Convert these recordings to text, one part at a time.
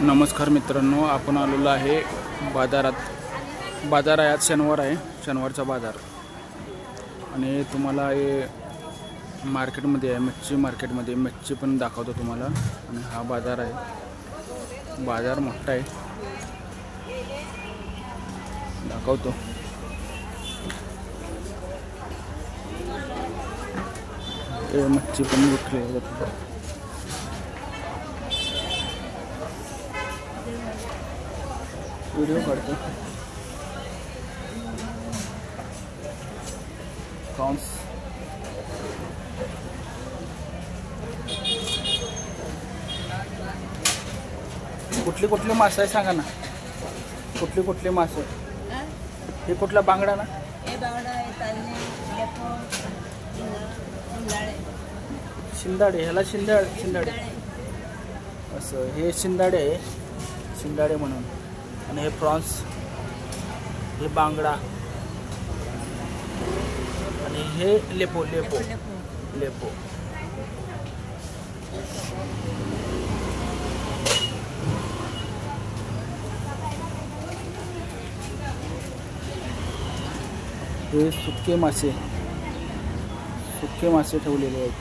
नमस्कार मित्रांनो, आपण आलेलो आहे बाजारात. बाजार आहे, आज शनिवार आहे, शनिवारचा बाजार. आणि तुम्हाला हे मार्केटमध्ये आहे, मच्छी मार्केटमध्ये मच्छी पण दाखवतो तुम्हाला. आणि हा बाजार आहे, बाजार मोठा आहे, दाखवतो. हे मच्छी पण विक्री होते. व्हिडिओ काढतो. प्रॉन्स कुठली कुठली मासे आहे सांगा ना, कुठली कुठली मासे? हे कुठला बांगडा ना? शिंदाडे, ह्याला शिंदाडे असं, हे शिंदाडे आहे, शिंदाडे म्हणून. आणि हे प्रॉन्स, हे बांगडा, आणि हे लेपो. हे सुके मासे ठेवलेले आहेत.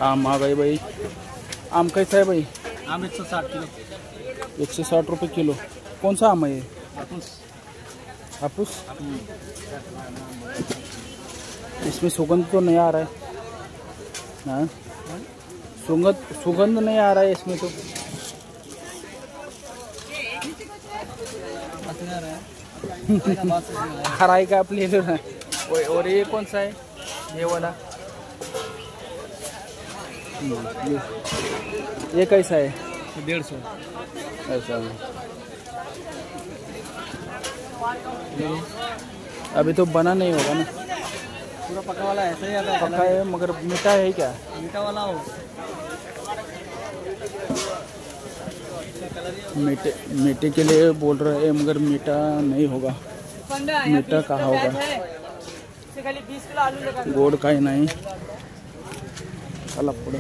आम आ गई भाई. आम कैसा है भाई? आम 160 किलो. 160 रुपये किलो. कौन सा आम है ये? हापुस. इसमें सुगंध तो नहीं आ रहा है ना? सुगंध नहीं आ रहा है इसमें तो. हराई का आप ले लो ना. और ये कौन सा है? ये वाला ये कैसा है? 150. ऐसा अभी तो बना नहीं होगा ना, पूरा पका वाला ऐसा ही आता है. पका है मगर मीठा है क्या? मीठा वाला हो. मीठे के लिए बोल रहे हैं मगर मीठा नहीं होगा. मीठा कहाँ होगा? गोड़ का ही नहीं. चला पुढे.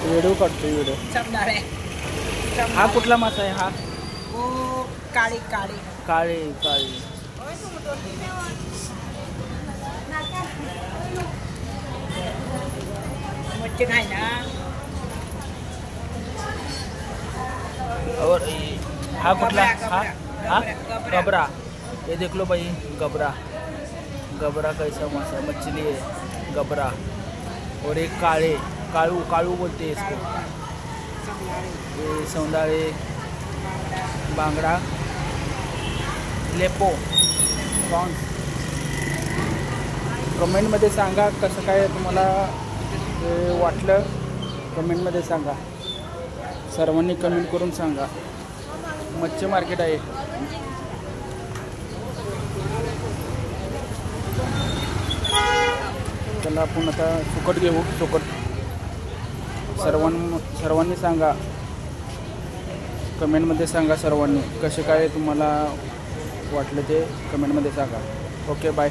व्हिडिओ काढतो व्हिडिओ. हा कुठला मासा आहे? हा काळी. मच्छी खाय ना. और हा कुठला? हा गबरा. ये देख लो भाई, गबरा कैसा मासा मछली है, गबरा. और एक काळू बोलते हैं इसको. ये सौंदाळे, बांगडा, लेपो, प्रॉन्स. कमेंटमध्ये सांगा कसं काय तुम्हाला वाटलं, कमेंटमध्ये सांगा. सर्वांनी कमेंट करून सांगा. मच्छी मार्केट आहे. चला आपण आता सुकट घेऊ. सुकट सर्वांनी सांगा, कमेंटमध्ये सांगा. सर्वांनी कसे काय तुम्हाला वाटलं ते कमेंटमध्ये सांगा. Okay, bye.